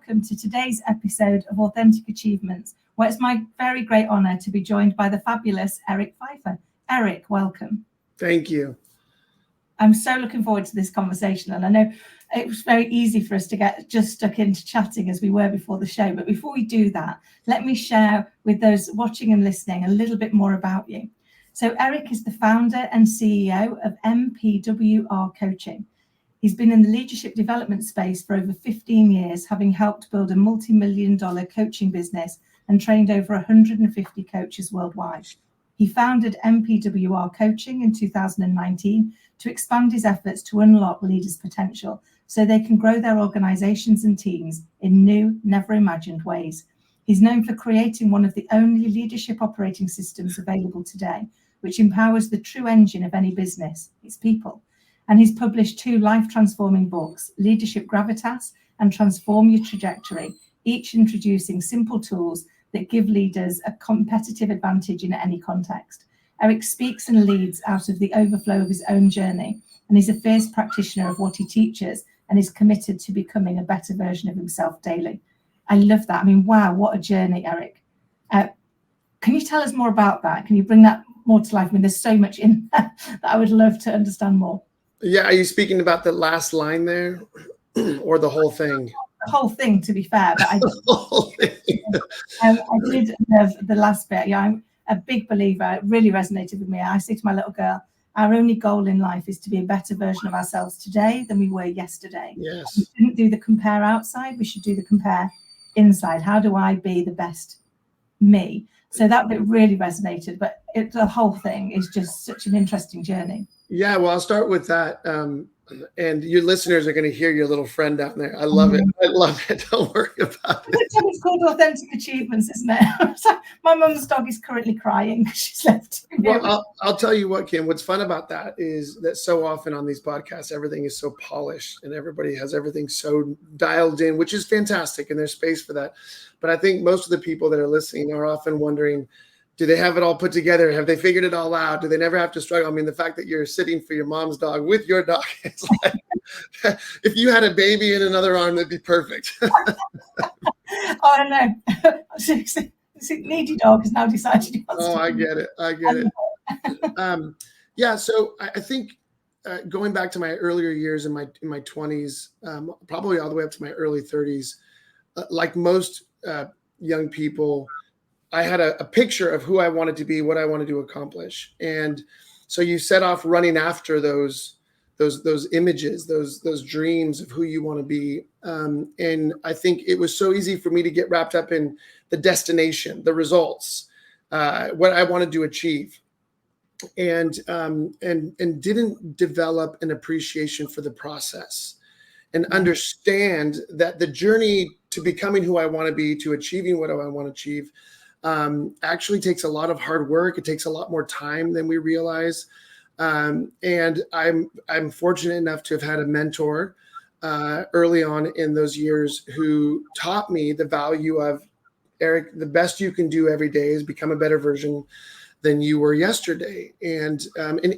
welcome to today's episode of Authentic Achievements, where it's my very great honor to be joined by the fabulous Eric Pfeiffer. Eric, welcome. Thank you. I'm so looking forward to this conversation, and I know it was very easy for us to get just stuck into chatting as we were before the show. But before we do that, let me share with those watching and listening a little bit more about you. So Eric is the founder and CEO of MPWR Coaching. He's been in the leadership development space for over 15 years, having helped build a multi-million-dollar coaching business and trained over 150 coaches worldwide. He founded MPWR Coaching in 2019 to expand his efforts to unlock leaders' potential so they can grow their organizations and teams in new, never imagined ways. He's known for creating one of the only leadership operating systems available today, which empowers the true engine of any business, its people. And he's published 2 life-transforming books, Leadership Gravitas and Transform Your Trajectory, each introducing simple tools that give leaders a competitive advantage in any context. Eric speaks and leads out of the overflow of his own journey, and he's a fierce practitioner of what he teaches and is committed to becoming a better version of himself daily. I love that. I mean, wow, what a journey, Eric. Can you tell us more about that? Can you bring that more to life? I mean, there's so much in there that I would love to understand more. Yeah, are you speaking about the last line there or the whole thing? The whole thing, to be fair. But I did love the last bit. Yeah, I'm a big believer. It really resonated with me. I say to my little girl, our only goal in life is to be a better version of ourselves today than we were yesterday. Yes. We shouldn't do the compare outside. We should do the compare inside. How do I be the best me? So that bit really resonated. But the whole thing is just such an interesting journey. Yeah, well, I'll start with that. And your listeners are going to hear your little friend down there. I love it. I love it. Don't worry about it. It's called Authentic Achievements, isn't it? So my mum's dog is currently crying because she's left. Well, I'll tell you what, Kim, what's fun about that is that so often on these podcasts, everything is so polished and everybody has everything so dialed in, which is fantastic, and there's space for that. But I think most of the people that are listening are often wondering, do they have it all put together? Have they figured it all out? Do they never have to struggle? I mean, the fact that you're sitting for your mom's dog with your dog, it's like, if you had a baby in another arm, that'd be perfect. Oh, I know. Needy dog has now decided he wants to. I get it. Yeah, so I think going back to my earlier years in my 20s, probably all the way up to my early 30s, like most young people, I had a picture of who I wanted to be, what I wanted to accomplish. And so you set off running after those images, those dreams of who you want to be. And I think it was so easy for me to get wrapped up in the destination, the results, what I wanted to achieve, and didn't develop an appreciation for the process and understand that the journey to becoming who I want to be, to achieving what I want to achieve, actually takes a lot of hard work. It takes a lot more time than we realize. And I'm fortunate enough to have had a mentor early on in those years who taught me the value of, Eric, the best you can do every day is become a better version than you were yesterday. And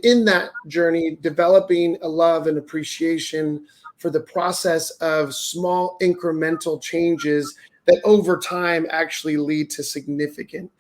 in that journey, developing a love and appreciation for the process of small incremental changes that over time actually lead to significant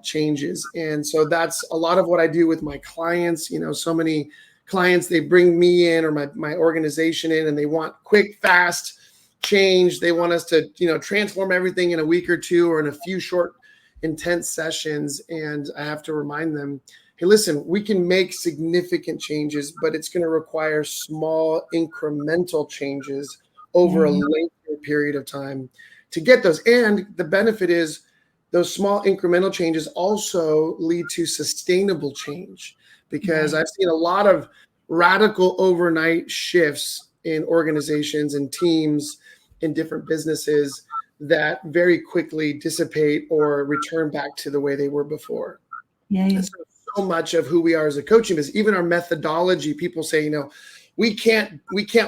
changes. And so that's a lot of what I do with my clients. You know, so many clients, they bring me in or my organization in, and they want quick, fast change. They want us to, transform everything in a week or two or in a few short, intense sessions. And I have to remind them, hey, listen, we can make significant changes, but it's going to require small incremental changes over a lengthy period of time to get those. And the benefit is those small incremental changes also lead to sustainable change, because I've seen a lot of radical overnight shifts in organizations and teams in different businesses that very quickly dissipate or return back to the way they were before. And so much of who we are as a coaching business, even our methodology, people say, we can't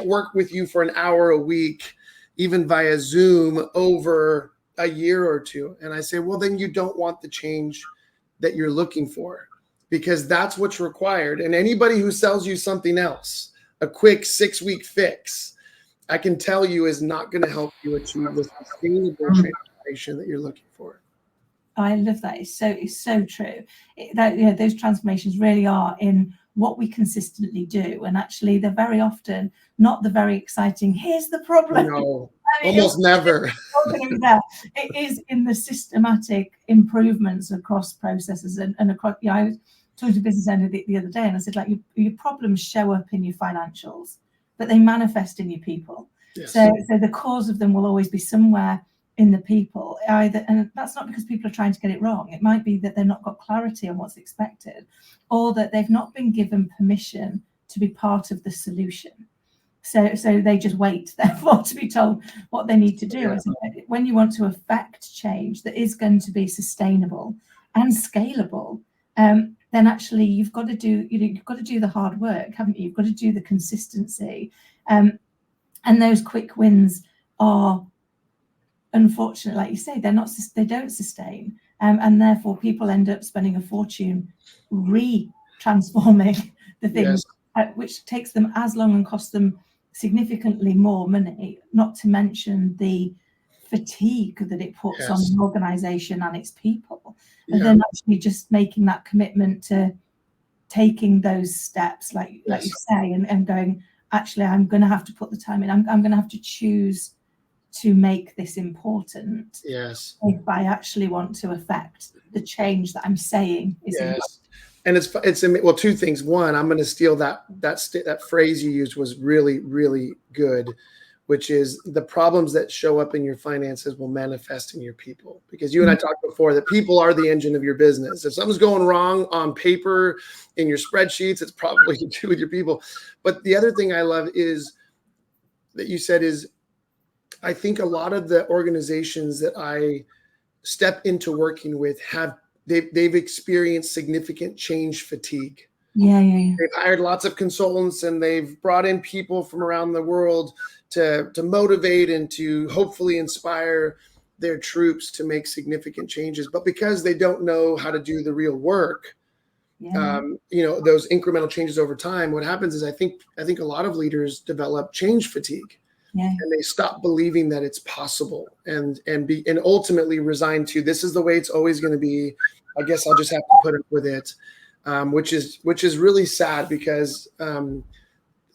work with you for an hour a week, even via Zoom, over a year or two. And I say, well, then you don't want the change that you're looking for, because that's what's required. And anybody who sells you something else, a quick 6-week fix, I can tell you is not going to help you achieve the sustainable transformation that you're looking for. I love that. It's so true. Those transformations really are in what we consistently do, and actually they're very often not the very exciting, here's the problem. No, almost never. It is in the systematic improvements across processes and across. I was talking to a business owner the other day, and I said, like, your problems show up in your financials, but they manifest in your people. Yes. So the cause of them will always be somewhere in the people, either, and that's not because people are trying to get it wrong. It might be that they've not got clarity on what's expected, or that they've not been given permission to be part of the solution. So they just wait, therefore, to be told what they need to do. Yeah. So when you want to affect change that is going to be sustainable and scalable, then actually you've got to do the hard work, haven't you? You've got to do the consistency, and those quick wins are, unfortunately, like you say, they don't sustain, and therefore people end up spending a fortune transforming the things, yes, which takes them as long and costs them significantly more money, not to mention the fatigue that it puts, yes, on an organization and its people. And then actually just making that commitment to taking those steps, like you say, and going, actually, I'm going to have to put the time in. I'm going to have to choose to make this important. Yes. If I actually want to affect the change that I'm saying is important. And it's well, two things. One, I'm going to steal that phrase you used was really, really good, which is the problems that show up in your finances will manifest in your people. Because you and I talked before that people are the engine of your business. If something's going wrong on paper in your spreadsheets, it's probably to do with your people. But the other thing I love is that you said is, I think a lot of the organizations that I step into working with they've experienced significant change fatigue. Yeah. They've hired lots of consultants and they've brought in people from around the world to motivate and to hopefully inspire their troops to make significant changes. But because they don't know how to do the real work, those incremental changes over time, what happens is I think a lot of leaders develop change fatigue. Yeah. And they stop believing that it's possible and ultimately resign to, this is the way it's always going to be. I guess I'll just have to put up with it, which is really sad because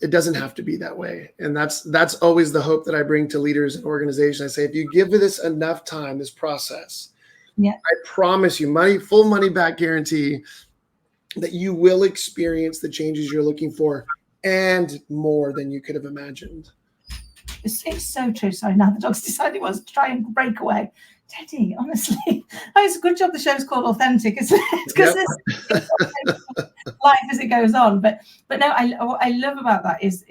it doesn't have to be that way. And that's always the hope that I bring to leaders and organizations. I say, if you give this enough time, this process, I promise you, full money back guarantee that you will experience the changes you're looking for and more than you could have imagined. It's so true. Sorry, now the dog's decided he wants to try and break away. Teddy, honestly, it's a good job the show's called Authentic, isn't it? Because it's life as it goes on. But no, what I love about that is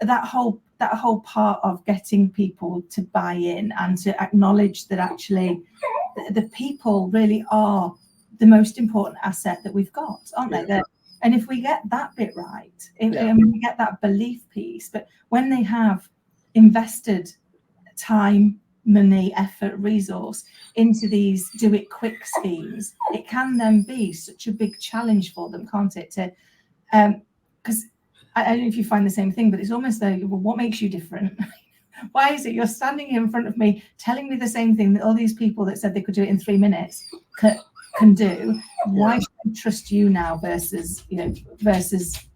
that whole part of getting people to buy in and to acknowledge that actually the people really are the most important asset that we've got, aren't they? And if we get that bit right, and we get that belief piece, but when they have invested time, money, effort, resource into these do it quick schemes, it can then be such a big challenge for them, can't it? Because I don't know if you find the same thing, but it's almost like, well, what makes you different? Why is it you're standing here in front of me telling me the same thing that all these people that said they could do it in 3 minutes can do? Why should I trust you now versus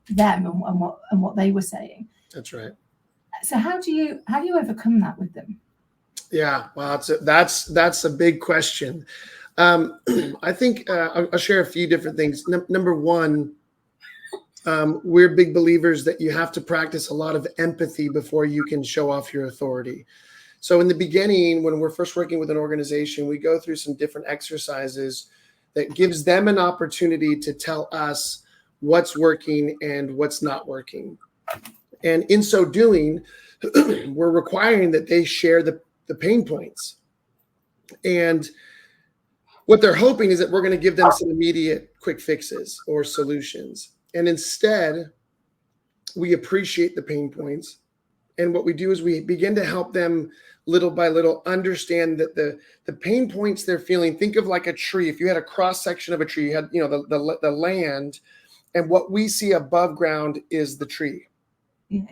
them and what they were saying? That's right. So how do you overcome that with them? Yeah, well, that's a big question. I think I'll share a few different things. Number one, we're big believers that you have to practice a lot of empathy before you can show off your authority. So in the beginning, when we're first working with an organization, we go through some different exercises that gives them an opportunity to tell us what's working and what's not working. And in so doing, we're requiring that they share the pain points. And what they're hoping is that we're going to give them some immediate quick fixes or solutions. And instead, we appreciate the pain points. And what we do is we begin to help them little by little understand that the pain points they're feeling, think of like a tree. If you had a cross section of a tree, you had the land, and what we see above ground is the tree. Yeah.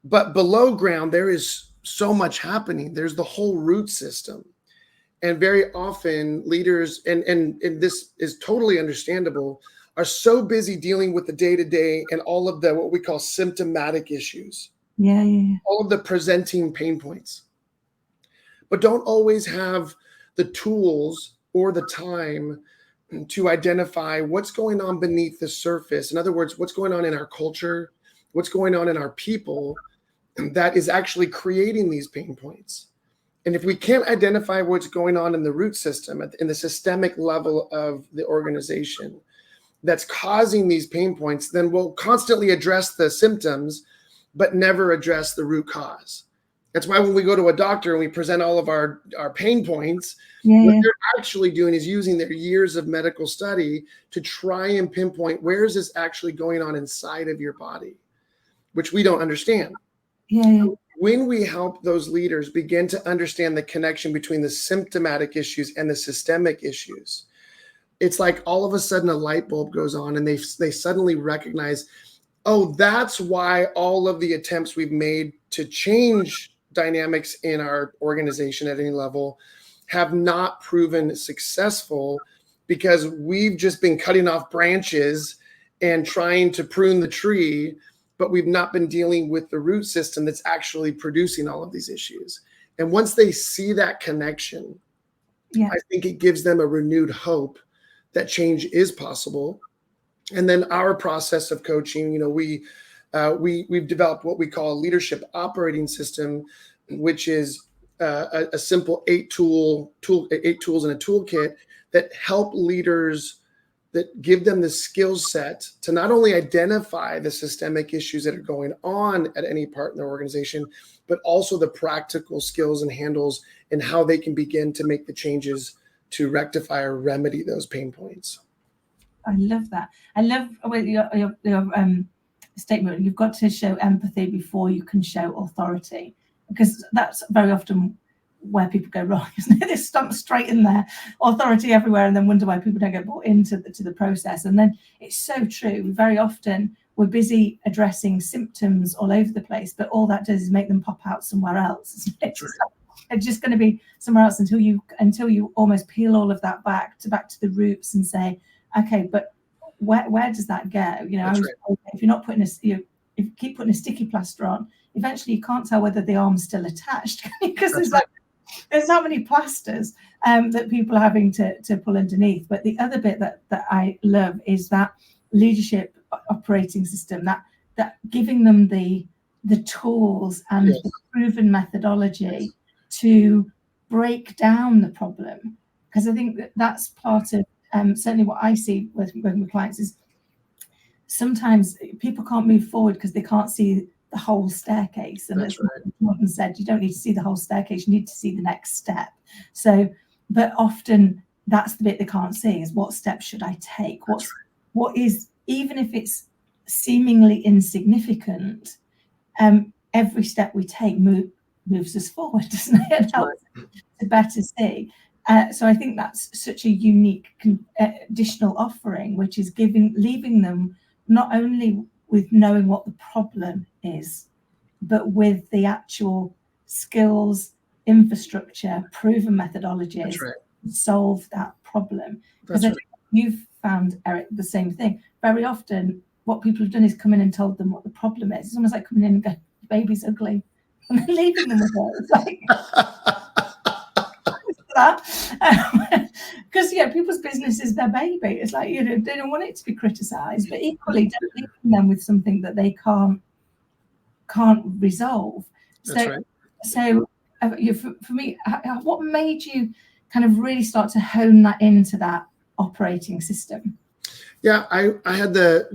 But below ground, there is so much happening. There's the whole root system. And very often leaders, and this is totally understandable, are so busy dealing with the day-to-day and all of the what we call symptomatic issues. Yeah. All of the presenting pain points, but don't always have the tools or the time to identify what's going on beneath the surface. In other words, what's going on in our culture, what's going on in our people that is actually creating these pain points. And if we can't identify what's going on in the root system, in the systemic level of the organization that's causing these pain points, then we'll constantly address the symptoms, but never address the root cause. That's why when we go to a doctor and we present all of our pain points, what they're actually doing is using their years of medical study to try and pinpoint where is this actually going on inside of your body, which we don't understand. When we help those leaders begin to understand the connection between the symptomatic issues and the systemic issues, it's like all of a sudden a light bulb goes on and they suddenly recognize, oh, that's why all of the attempts we've made to change dynamics in our organization at any level have not proven successful, because we've just been cutting off branches and trying to prune the tree, but we've not been dealing with the root system that's actually producing all of these issues. And once they see that connection, I think it gives them a renewed hope that change is possible. And then our process of coaching, we've developed what we call a leadership operating system, which is a simple 8 tools in a toolkit that help leaders, that give them the skill set to not only identify the systemic issues that are going on at any part in their organization, but also the practical skills and handles and how they can begin to make the changes to rectify or remedy those pain points. I love that. I love your statement. You've got to show empathy before you can show authority, because that's very often where people go wrong, isn't it? They stump straight in there, authority everywhere, and then wonder why people don't get brought into the process. And then it's so true. Very often we're busy addressing symptoms all over the place, but all that does is make them pop out somewhere else. It's just going to be somewhere else until you almost peel all of that back to the roots and say, okay, but where does that go? If you're not putting if you keep putting a sticky plaster on, eventually you can't tell whether the arm's still attached because there's that many plasters that people are having to pull underneath. But the other bit that I love is that leadership operating system, that giving them the tools and the proven methodology to break down the problem. Because I think that's part of certainly what I see working with clients is sometimes people can't move forward because they can't see the whole staircase. And as Morton said, you don't need to see the whole staircase, you need to see the next step. So, but often that's the bit they can't see, is what steps should I take? What is, even if it's seemingly insignificant, every step we take moves us forward, doesn't it? And helps to better see. So I think that's such a unique additional offering, which is leaving them not only with knowing what the problem is, but with the actual skills, infrastructure, proven methodologies to solve that problem. Because I think you've found, Eric, the same thing. Very often what people have done is come in and told them what the problem is. It's almost like coming in and going, baby's ugly, and then leaving them with it. It's like because people's business is their baby. It's like, they don't want it to be criticized, but equally don't leave them with something that they can't resolve. So for me, what made you kind of really start to hone that into that operating system? I had the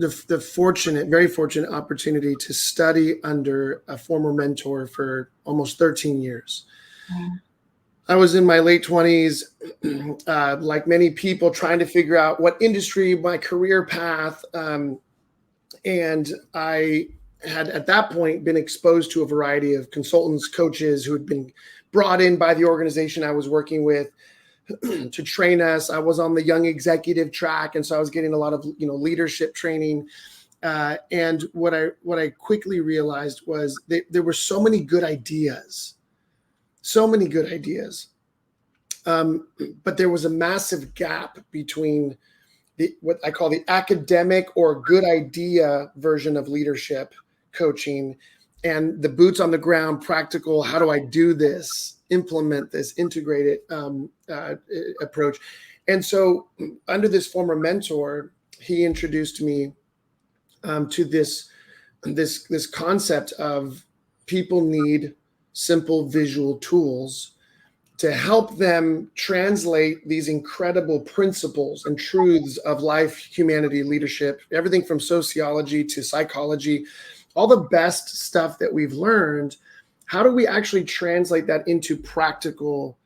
very fortunate opportunity to study under a former mentor for almost 13 years. I was in my late 20s, like many people, trying to figure out what industry, my career path. And I had at that point been exposed to a variety of consultants, coaches who had been brought in by the organization I was working with to train us. I was on the young executive track, and so I was getting a lot of leadership training. And what I quickly realized was there were so many good ideas, but there was a massive gap between what I call the academic or good idea version of leadership coaching and the boots on the ground, practical, how do I do this, implement this, integrate it approach. And so under this former mentor, he introduced me to this concept of people need simple visual tools to help them translate these incredible principles and truths of life, humanity, leadership, everything from sociology to psychology, all the best stuff that we've learned. How do we actually translate that into practical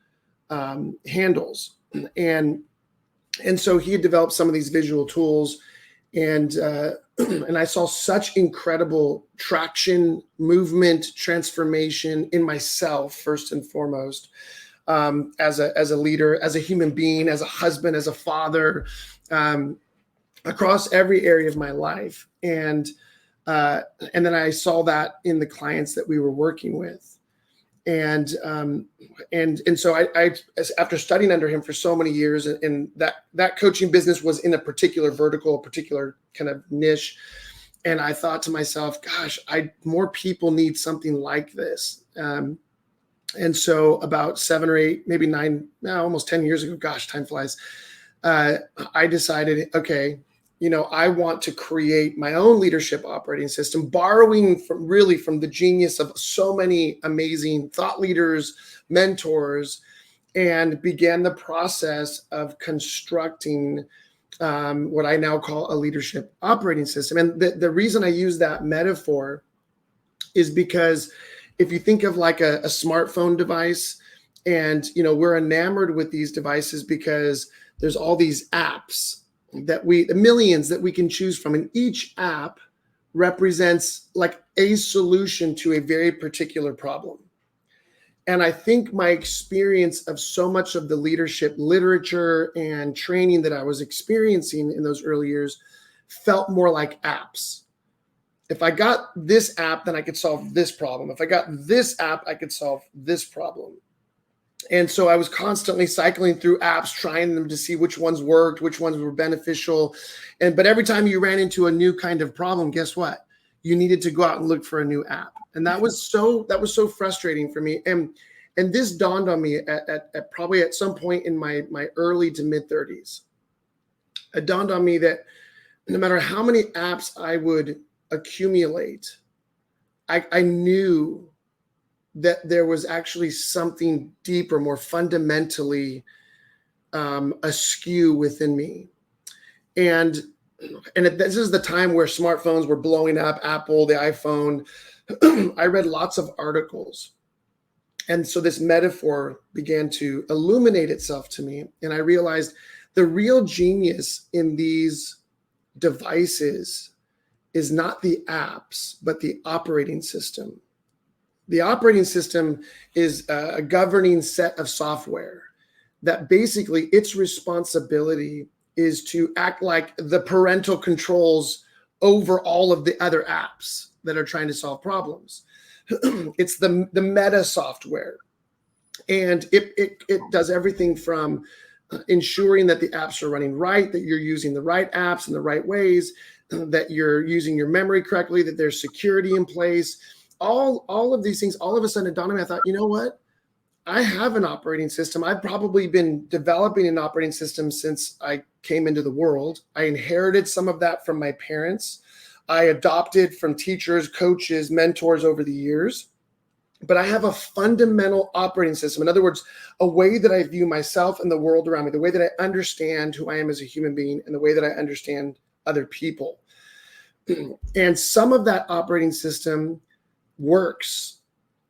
handles? And so he had developed some of these visual tools, and I saw such incredible traction, movement, transformation in myself, first and foremost, as a leader, as a human being, as a husband, as a father, across every area of my life. And then I saw that in the clients that we were working with. And so I after studying under him for so many years, and that coaching business was in a particular vertical, a particular kind of niche. And I thought to myself, gosh, more people need something like this. And so about 7 or 8, maybe 9, now almost 10 years ago, gosh, time flies. I decided, okay, I want to create my own leadership operating system, borrowing from the genius of so many amazing thought leaders, mentors, and began the process of constructing what I now call a leadership operating system. And the reason I use that metaphor is because if you think of like a smartphone device, and we're enamored with these devices because there's all these apps the millions that we can choose from, and each app represents like a solution to a very particular problem. And I think my experience of so much of the leadership literature and training that I was experiencing in those early years felt more like apps. If I got this app, then I could solve this problem. If I got this app, I could solve this problem. And so I was constantly cycling through apps, trying them to see which ones worked, which ones were beneficial. But every time you ran into a new kind of problem, guess what? You needed to go out and look for a new app. And that was so frustrating for me. And this dawned on me at probably at some point in my early to mid 30s. It dawned on me that no matter how many apps I would accumulate, I knew that there was actually something deeper, more fundamentally askew within me. And this is the time where smartphones were blowing up, Apple, the iPhone. I read lots of articles. And so this metaphor began to illuminate itself to me. And I realized the real genius in these devices is not the apps, but the operating system. The operating system is a governing set of software that basically its responsibility is to act like the parental controls over all of the other apps that are trying to solve problems. It's the meta software. And it does everything from ensuring that the apps are running right, that you're using the right apps in the right ways, that you're using your memory correctly, that there's security in place. All of these things, all of a sudden it dawned on me, I thought, you know what? I have an operating system. I've probably been developing an operating system since I came into the world. I inherited some of that from my parents. I adopted from teachers, coaches, mentors over the years. But I have a fundamental operating system. In other words, a way that I view myself and the world around me, the way that I understand who I am as a human being, and the way that I understand other people. And some of that operating system works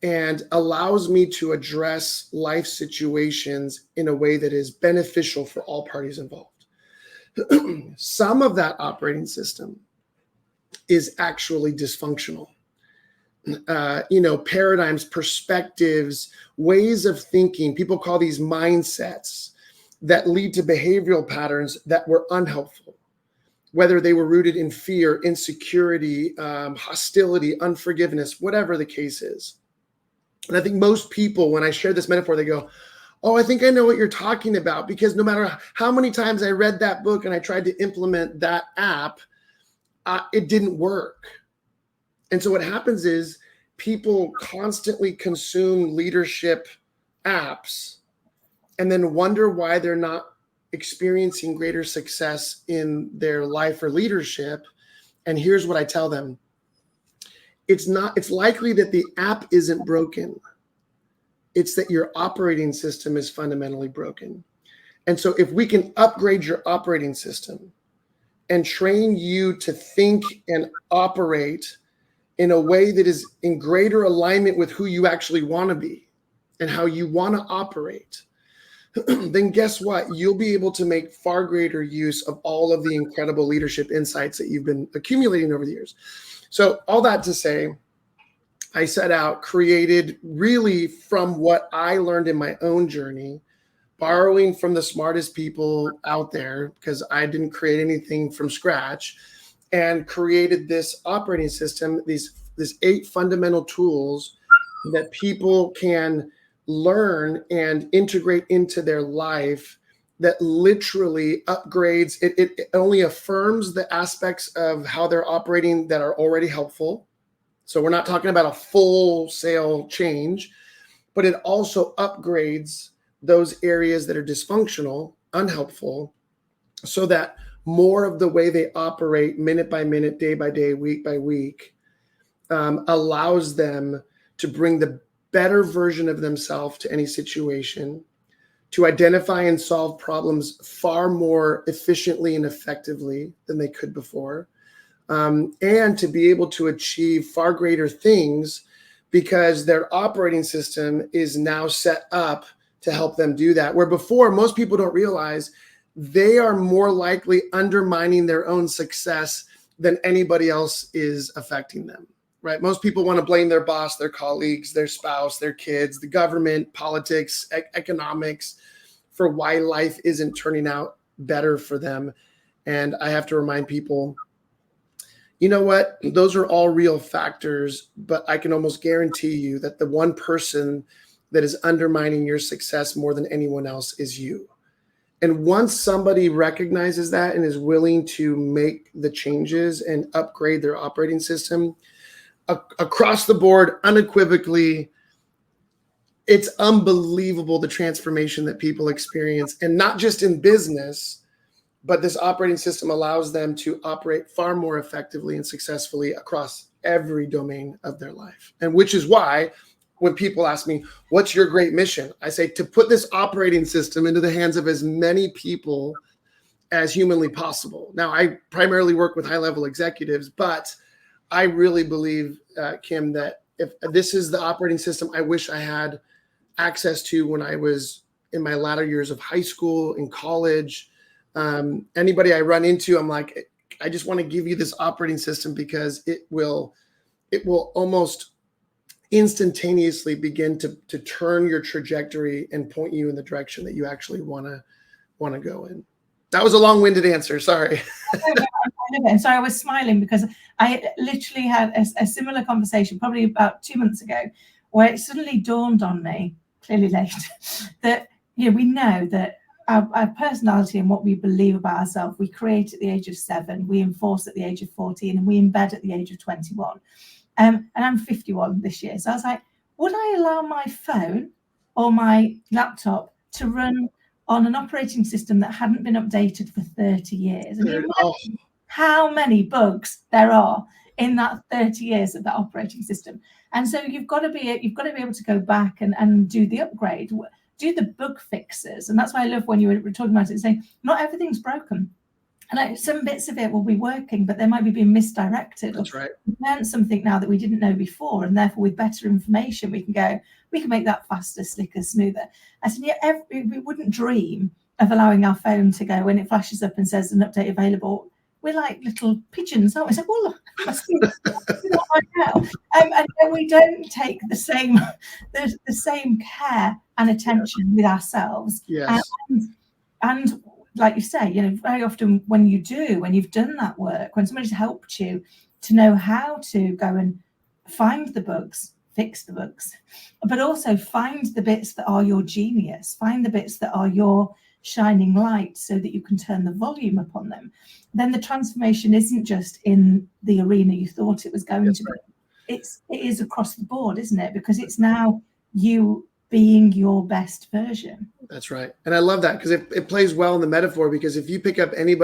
and allows me to address life situations in a way that is beneficial for all parties involved. Some of that operating system is actually dysfunctional. Paradigms, perspectives, ways of thinking. People call these mindsets that lead to behavioral patterns that were unhelpful. whether they were rooted in fear, insecurity, hostility, unforgiveness, whatever the case is. And I think most people, when I share this metaphor, they go, oh, I think I know what you're talking about, because no matter how many times I read that book and I tried to implement that app, it didn't work. And so what happens is people constantly consume leadership apps and then wonder why they're not experiencing greater success in their life or leadership. And here's what I tell them. It's likely that the app isn't broken. It's that your operating system is fundamentally broken. And so if we can upgrade your operating system and train you to think and operate in a way that is in greater alignment with who you actually want to be and how you want to operate, then guess what? You'll be able to make far greater use of all of the incredible leadership insights that you've been accumulating over the years. So all that to say, I set out, created really from what I learned in my own journey, borrowing from the smartest people out there, because I didn't create anything from scratch, and created this operating system, these 8 fundamental tools that people can learn and integrate into their life that literally upgrades. It only affirms the aspects of how they're operating that are already helpful. So we're not talking about a full sale change, but it also upgrades those areas that are dysfunctional, unhelpful, so that more of the way they operate minute by minute, day by day, week by week, allows them to bring the better version of themselves to any situation, to identify and solve problems far more efficiently and effectively than they could before, and to be able to achieve far greater things because their operating system is now set up to help them do that. Where before, most people don't realize they are more likely undermining their own success than anybody else is affecting them. Right? Most people want to blame their boss, their colleagues, their spouse, their kids, the government, politics, economics for why life isn't turning out better for them. And I have to remind people, you know what? Those are all real factors, but I can almost guarantee you that the one person that is undermining your success more than anyone else is you. And once somebody recognizes that and is willing to make the changes and upgrade their operating system, across the board, unequivocally, it's unbelievable the transformation that people experience, and not just in business, but this operating system allows them to operate far more effectively and successfully across every domain of their life. And which is why when people ask me, what's your great mission? I say to put this operating system into the hands of as many people as humanly possible. Now, I primarily work with high-level executives, but I really believe, Kim, that if this is the operating system I wish I had access to when I was in my latter years of high school, in college, anybody I run into, I'm like, I just want to give you this operating system because it will almost instantaneously begin to turn your trajectory and point you in the direction that you actually want to go in. That was a long-winded answer. Sorry. And so I was smiling because I literally had a similar conversation probably about 2 months ago, where it suddenly dawned on me, clearly late, that we know that our personality and what we believe about ourselves, we create at the age of 7, we enforce at the age of 14, and we embed at the age of 21. And I'm 51 this year. So I was like, would I allow my phone or my laptop to run on an operating system that hadn't been updated for 30 years? And how many bugs there are in that 30 years of that operating system. And so you've got to be able to go back and do the upgrade, do the bug fixes. And that's why I love when you were talking about it, saying not everything's broken. And some bits of it will be working, but they might be being misdirected. That's right. We learned something now that we didn't know before, and therefore with better information, we can make that faster, slicker, smoother. I said, we wouldn't dream of allowing our phone to go when it flashes up and says an update available. We're like little pigeons, aren't we? So, well, look, let's do that right now. And then we don't take the same care and attention with ourselves. Yes. And like you say, very often when you've done that work, when somebody's helped you to know how to go and find the bugs, fix the bugs, but also find the bits that are your genius, find the bits that are your shining light so that you can turn the volume upon them, then the transformation isn't just in the arena you thought it was going to be. It is across the board, isn't it? Because it's now you being your best version. That's right. And I love that because it plays well in the metaphor, because if you pick up any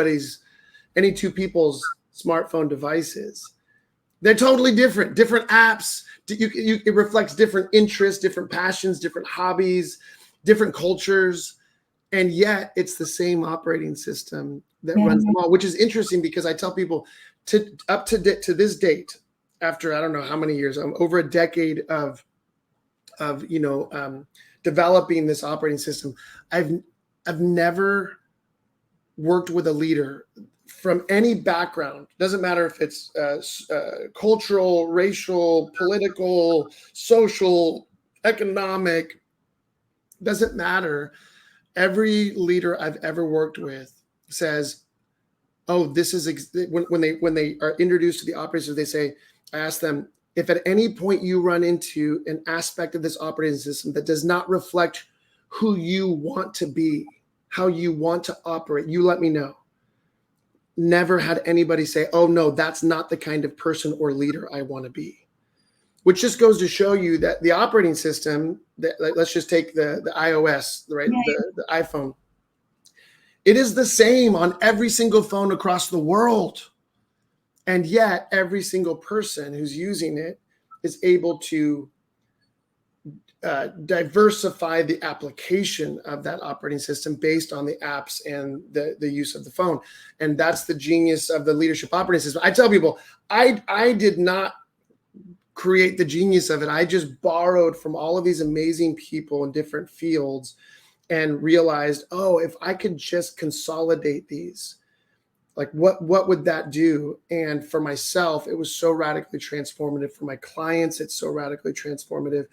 two people's smartphone devices, they're totally different apps. It reflects different interests, different passions, different hobbies, different cultures. And yet it's the same operating system that runs them all, which is interesting because I tell people up to this date, after I don't know how many years, over a decade of developing this operating system, I've never worked with a leader from any background. Doesn't matter if it's cultural, racial, political, social, economic, doesn't matter. Every leader I've ever worked with says, oh, this is when they are introduced to the operating system, they say, I ask them, if at any point you run into an aspect of this operating system that does not reflect who you want to be, how you want to operate, you let me know. Never had anybody say, oh no, that's not the kind of person or leader I want to be. Which just goes to show you that the operating system, let's just take the iOS, right? The iPhone. It is the same on every single phone across the world. And yet every single person who's using it is able to diversify the application of that operating system based on the apps and the use of the phone. And that's the genius of the leadership operating system. I tell people, I did not create the genius of it. I just borrowed from all of these amazing people in different fields and realized, oh, if I could just consolidate these, like what would that do? And for myself, it was so radically transformative. For my clients, it's so radically transformative.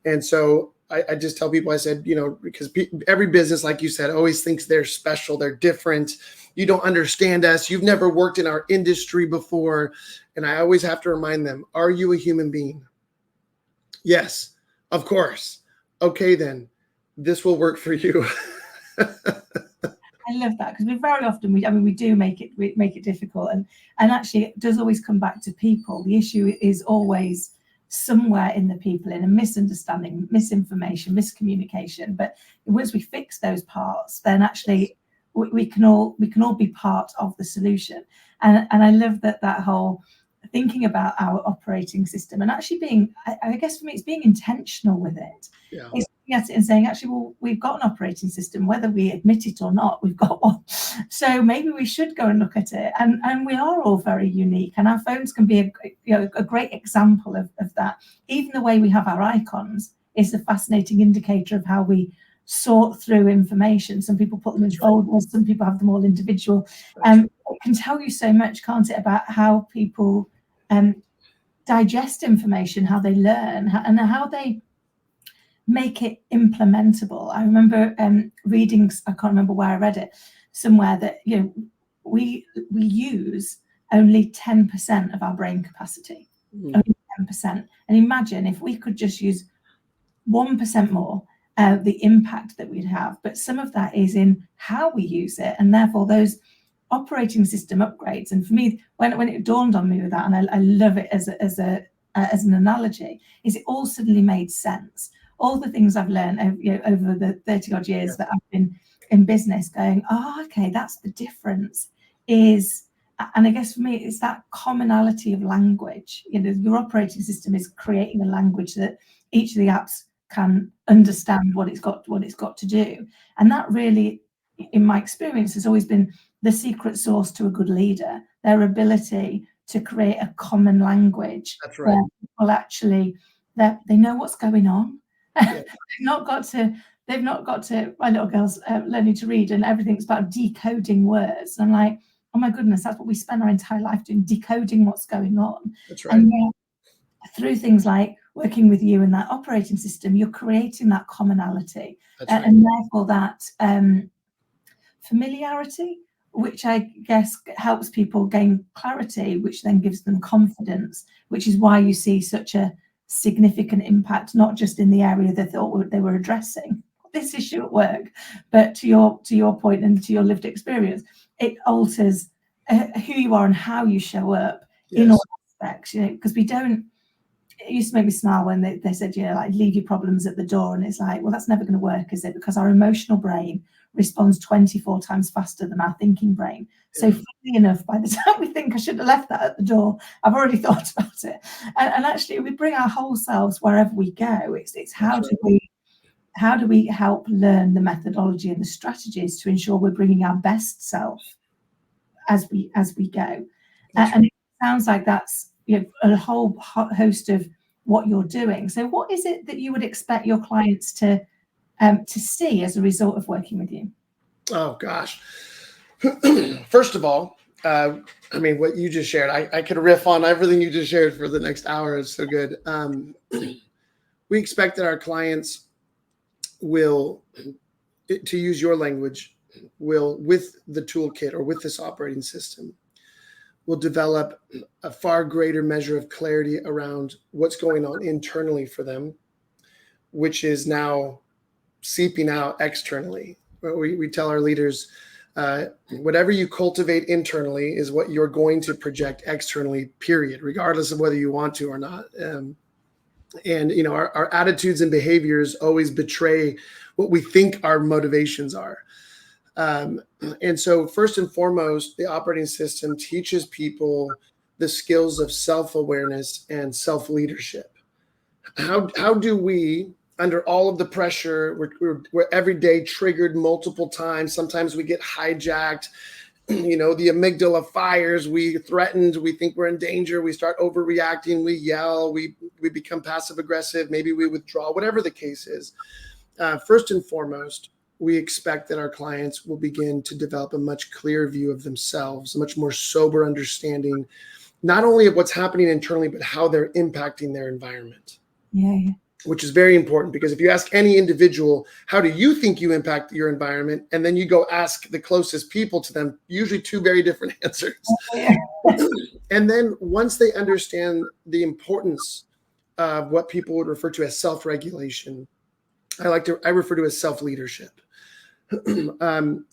And so I just tell people, I said, because every business, like you said, always thinks they're special, they're different. You don't understand us. You've never worked in our industry before. And I always have to remind them, are you a human being? Yes, of course. Okay, then this will work for you. I love that, because we very often we do make it difficult, and actually it does always come back to people. The issue is always somewhere in the people, in a misunderstanding, misinformation, miscommunication. But once we fix those parts, then actually we can all be part of the solution. And I love that whole thinking about our operating system, and actually being, I guess for me, it's being intentional with it. Yeah. It's looking at it and saying, actually, well, we've got an operating system, whether we admit it or not, we've got one. So maybe we should go and look at it. And we are all very unique, and our phones can be a great example of that. Even the way we have our icons is a fascinating indicator of how we sort through information. Some people put them in folders, some people have them all individual. It can tell you so much, can't it, about how people digest information, how they learn, and how they make it implementable. I remember reading, I can't remember where I read it, somewhere that we use only 10% of our brain capacity, only 10%. And imagine if we could just use 1% more, the impact that we'd have. But some of that is in how we use it, and therefore those operating system upgrades. And for me, when it dawned on me with that, and I love it as an analogy, is it all suddenly made sense. All the things I've learned over the 30 odd years that I've been in business, going, oh, okay, that's the difference. And I guess for me, it's that commonality of language. Your operating system is creating a language that each of the apps can understand what it's got to do. And that really, in my experience, has always been the secret sauce to a good leader, their ability to create a common language. That's right. Where people actually, they know what's going on. Yeah. They've not got to, my little girl's learning to read, and everything's about decoding words. And I'm like, oh my goodness, that's what we spend our entire life doing, decoding what's going on. That's right. And through things like working with you in that operating system, you're creating that commonality. That's right. And therefore that familiarity, which I guess helps people gain clarity, which then gives them confidence, which is why you see such a significant impact, not just in the area they thought they were addressing this issue at work, but to your point and to your lived experience, it alters who you are and how you show up in all aspects, because we don't. It used to make me smile when they said, like, leave your problems at the door. And it's like, well, that's never going to work, is it? Because our emotional brain responds 24 times faster than our thinking brain. So funny enough, by the time we think I should have left that at the door, I've already thought about it. And actually, we bring our whole selves wherever we go. It's how do we help learn the methodology and the strategies to ensure we're bringing our best self as we go. And it sounds like that's a whole host of what you're doing. So what is it that you would expect your clients to see as a result of working with you? Oh gosh. First of all, I mean, what you just shared, I could riff on everything you just shared for the next hour. It's so good. We expect that our clients will, to use your language, will, with the toolkit or with this operating system, will develop a far greater measure of clarity around what's going on internally for them, which is now seeping out externally. We tell our leaders, whatever you cultivate internally is what you're going to project externally, period, regardless of whether you want to or not. And our attitudes and behaviors always betray what we think our motivations are. And so first and foremost, the operating system teaches people the skills of self-awareness and self-leadership. How do we, under all of the pressure, we're every day triggered multiple times. Sometimes we get hijacked. The amygdala fires, we threatened, we think we're in danger, we start overreacting, we yell, we become passive aggressive, maybe we withdraw, whatever the case is. First and foremost, we expect that our clients will begin to develop a much clearer view of themselves, a much more sober understanding, not only of what's happening internally, but how they're impacting their environment. Yeah. Which is very important, because if you ask any individual, how do you think you impact your environment? And then you go ask the closest people to them, usually two very different answers. And then once they understand the importance of what people would refer to as self-regulation, I refer to as self-leadership. Then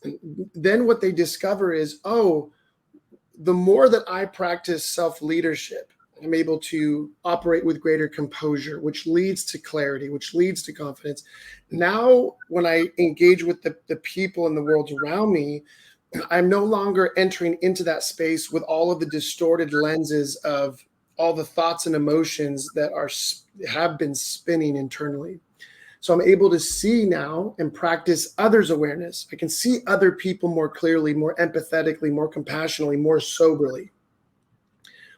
what they discover is, the more that I practice self-leadership, I'm able to operate with greater composure, which leads to clarity, which leads to confidence. Now, when I engage with the people in the world around me, I'm no longer entering into that space with all of the distorted lenses of all the thoughts and emotions that have been spinning internally. So I'm able to see now and practice others' awareness. I can see other people more clearly, more empathetically, more compassionately, more soberly,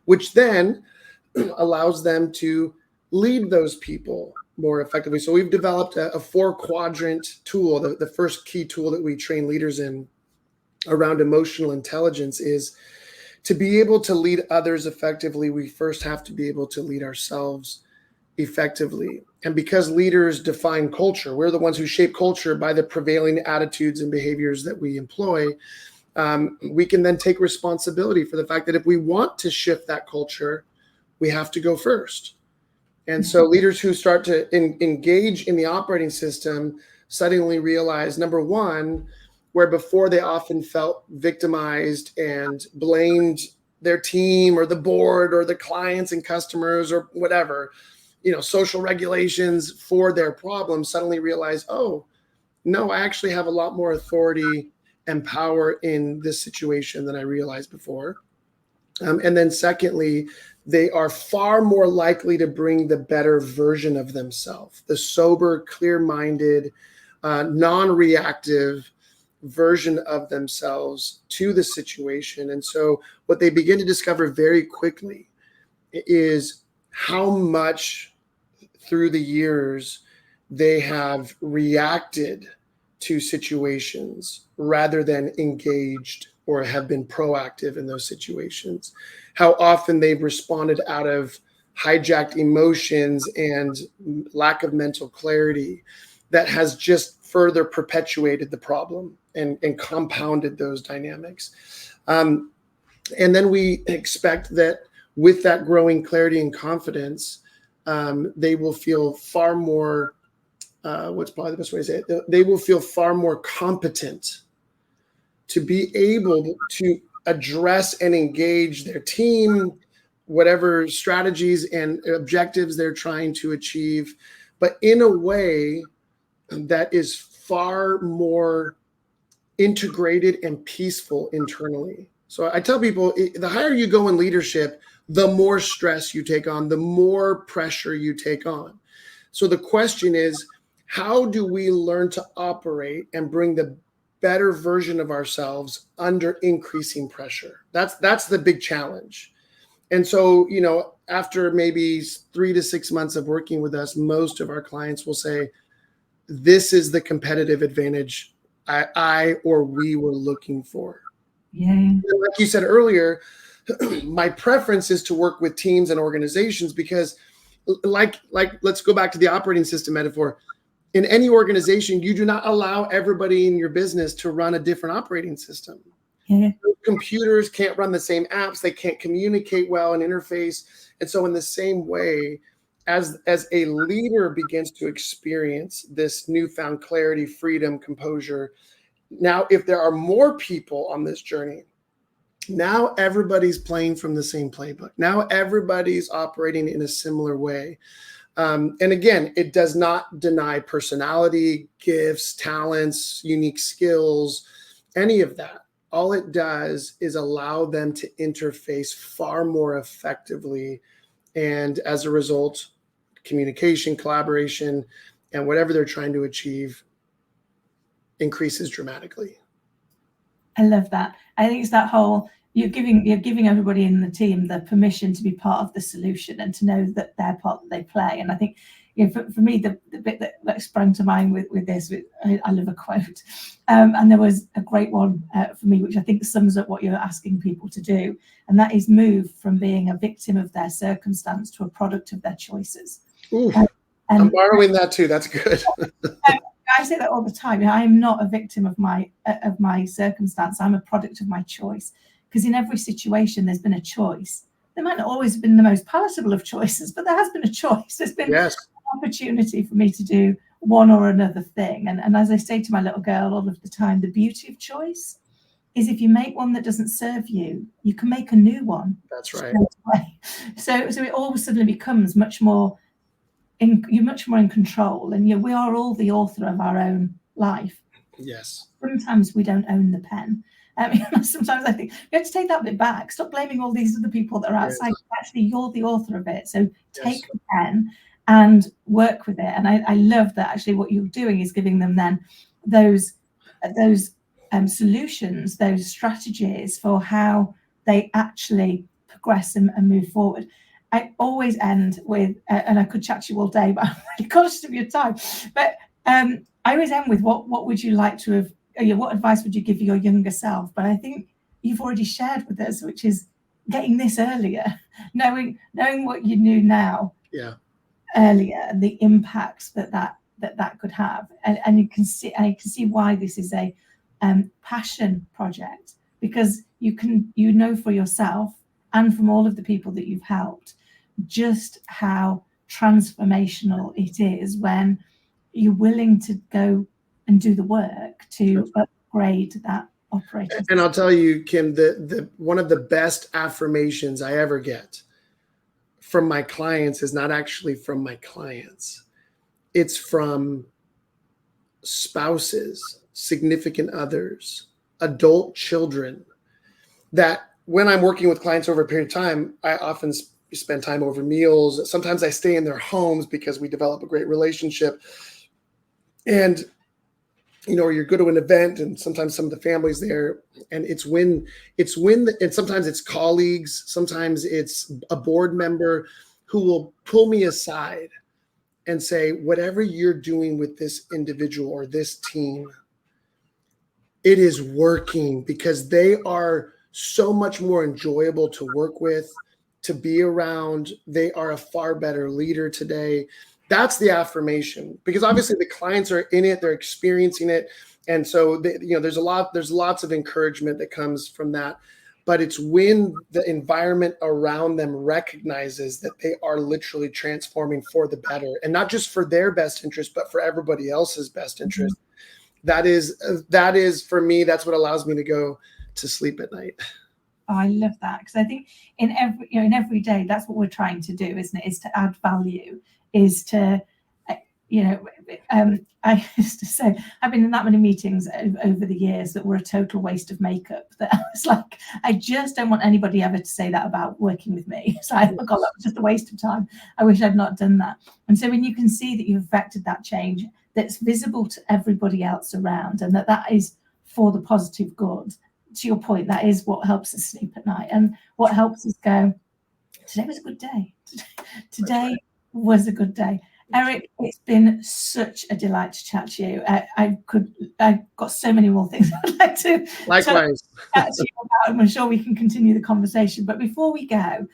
which then allows them to lead those people more effectively. So we've developed a 4-quadrant tool. The first key tool that we train leaders in around emotional intelligence is to be able to lead others effectively. We first have to be able to lead ourselves effectively. And because leaders define culture, we're the ones who shape culture by the prevailing attitudes and behaviors that we employ. We can then take responsibility for the fact that if we want to shift that culture, we have to go first. And so leaders who start to engage in the operating system suddenly realize, number one, where before they often felt victimized and blamed their team or the board or the clients and customers or whatever, social regulations for their problems, suddenly realize, no, I actually have a lot more authority and power in this situation than I realized before. And then secondly, they are far more likely to bring the better version of themselves, the sober, clear-minded, non-reactive version of themselves to the situation. And so what they begin to discover very quickly is how much through the years they have reacted to situations rather than engaged or have been proactive in those situations. How often they've responded out of hijacked emotions and lack of mental clarity that has just further perpetuated the problem. and compounded those dynamics. And then we expect that with that growing clarity and confidence, they will feel far more, what's probably the best way to say it, they will feel far more competent to be able to address and engage their team, whatever strategies and objectives they're trying to achieve, but in a way that is far more integrated and peaceful internally. So I tell people, the higher you go in leadership, the more stress you take on, the more pressure you take on. So the question is, how do we learn to operate and bring the better version of ourselves under increasing pressure? That's the big challenge. And so, after maybe 3 to 6 months of working with us, most of our clients will say, this is the competitive advantage I or we were looking for. Yeah. And like you said earlier, my preference is to work with teams and organizations because like let's go back to the operating system metaphor. In any organization, you do not allow everybody in your business to run a different operating system. Yeah. Computers can't run the same apps. They can't communicate well and interface. And so in the same way, as a leader begins to experience this newfound clarity, freedom, composure, now if there are more people on this journey, now everybody's playing from the same playbook. Now everybody's operating in a similar way. And again, it does not deny personality, gifts, talents, unique skills, any of that. All it does is allow them to interface far more effectively. And as a result, communication, collaboration, and whatever they're trying to achieve increases dramatically. I love that. I think it's that whole, you're giving everybody in the team the permission to be part of the solution and to know that they're part that they play. And I think, for me, the bit that sprung to mind with this, I love a quote. And there was a great one for me, which I think sums up what you're asking people to do. And that is move from being a victim of their circumstance to a product of their choices. Ooh, I'm borrowing that too. That's good. I say that all the time. I am not a victim of my circumstance. I'm a product of my choice. Because in every situation, there's been a choice. There might not always have been the most palatable of choices, but there has been a choice. There's been an opportunity for me to do one or another thing. And as I say to my little girl all of the time, the beauty of choice is if you make one that doesn't serve you, you can make a new one. That's right. So it all suddenly becomes much more you're much more in control, and we are all the author of our own life. Yes. Sometimes we don't own the pen. Sometimes I think you have to take that bit back. Stop blaming all these other people that are outside. Yes. Actually, you're the author of it. So take the pen and work with it. And I love that actually what you're doing is giving them then those solutions, those strategies for how they actually progress and move forward. I always end with, and I could chat to you all day, but I'm really conscious of your time. But I always end with what would you like to have, what advice would you give your younger self? But I think you've already shared with us, which is getting this earlier, knowing what you knew now earlier, and the impacts that could have. And you can see why this is a passion project, because you know for yourself and from all of the people that you've helped just how transformational it is when you're willing to go and do the work to upgrade that operating. And I'll tell you, Kim, the one of the best affirmations I ever get from my clients is not actually from my clients. It's from spouses, significant others, adult children, that when I'm working with clients over a period of time, I often spend time over meals. Sometimes I stay in their homes because we develop a great relationship. And, or you go to an event and sometimes some of the family's there, and and sometimes it's colleagues, sometimes it's a board member who will pull me aside and say, whatever you're doing with this individual or this team, it is working, because they are so much more enjoyable to work with, to be around. They are a far better leader today. That's the affirmation, because obviously the clients are in it, they're experiencing it. And so, there's lots of encouragement that comes from that. But it's when the environment around them recognizes that they are literally transforming for the better, and not just for their best interest, but for everybody else's best interest. That is for me, that's what allows me to go to sleep at night. Oh, I love that, because I think in every day, that's what we're trying to do, isn't it? Is to add value, is to, I used to say, I've been in that many meetings over the years that were a total waste of makeup, that I was like, I just don't want anybody ever to say that about working with me. So I thought, God, that was just a waste of time. I wish I'd not done that. And so when you can see that you've affected that change, that's visible to everybody else around, and that is for the positive good, to your point, that is what helps us sleep at night, and what helps us go, today was a good day. Today was a good day. Eric, it's been such a delight to chat to you. I've got so many more things I'd like to Likewise. chat to you about, and I'm sure we can continue the conversation. But before we go,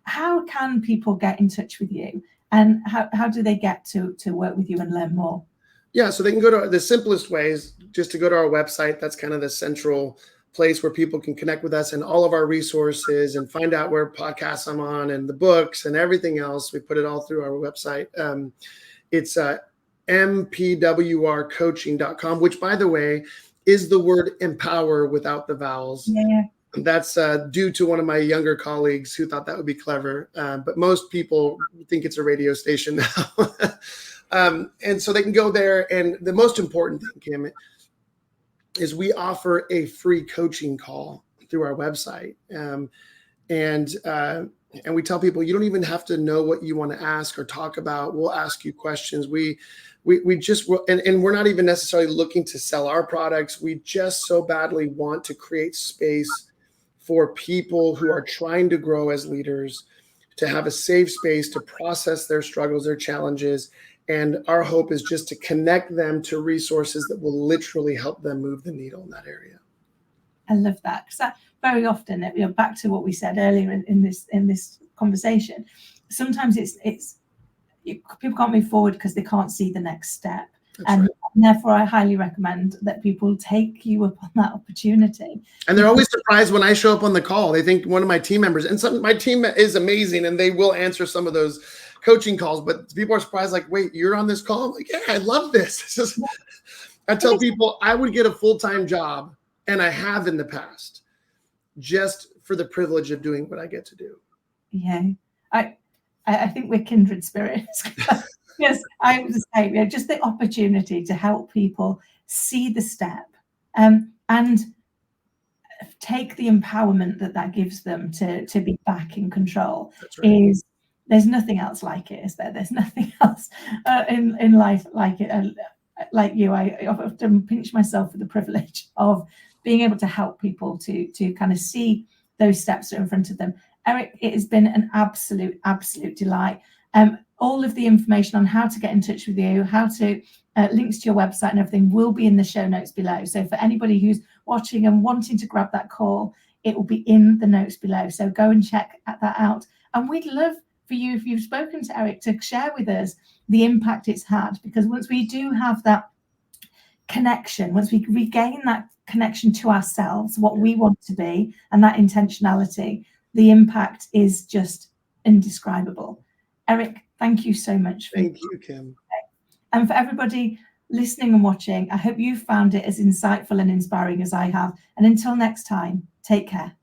how can people get in touch with you, and how do they get to work with you and learn more? Yeah, so they can go to, the simplest ways, just to go to our website. That's kind of the central place where people can connect with us and all of our resources, and find out where podcasts I'm on and the books and everything else. We put it all through our website. It's mpwrcoaching.com, which, by the way, is the word empower without the vowels. Yeah. That's due to one of my younger colleagues who thought that would be clever. But most people think it's a radio station now. And so they can go there. And the most important thing, Kim, is we offer a free coaching call through our website. And we tell people, you don't even have to know what you want to ask or talk about. We'll ask you questions. We just, and we're not even necessarily looking to sell our products. We just so badly want to create space for people who are trying to grow as leaders, to have a safe space to process their struggles, their challenges. And our hope is just to connect them to resources that will literally help them move the needle in that area. I love that, because that very often, back to what we said earlier in this conversation, sometimes it's people can't move forward because they can't see the next step. That's and right. Therefore, I highly recommend that people take you up on that opportunity. And they're always surprised when I show up on the call. They think one of my team members, and my team is amazing, and they will answer some of those coaching calls, but people are surprised, like, wait, you're on this call? I'm like, yeah, I love this. I tell people I would get a full-time job, and I have in the past, just for the privilege of doing what I get to do. Yeah, I think we're kindred spirits. Yes, I would say, just the opportunity to help people see the step, and take the empowerment that gives them to be back in control. That's right. There's nothing else like it, is there? There's nothing else in life like it. Like you, I often pinch myself for the privilege of being able to help people to kind of see those steps that are in front of them. Eric, it has been an absolute delight. All of the information on how to get in touch with you, how to links to your website and everything will be in the show notes below. So for anybody who's watching and wanting to grab that call, it will be in the notes below. So go and check that out. And we'd love for you, if you've spoken to Eric, to share with us the impact it's had, because once we do have that connection, once we regain that connection to ourselves, what we want to be, and that intentionality, the impact is just indescribable. Eric, thank you so much. Thank you, Kim. And for everybody listening and watching, I hope you found it as insightful and inspiring as I have. And until next time, take care.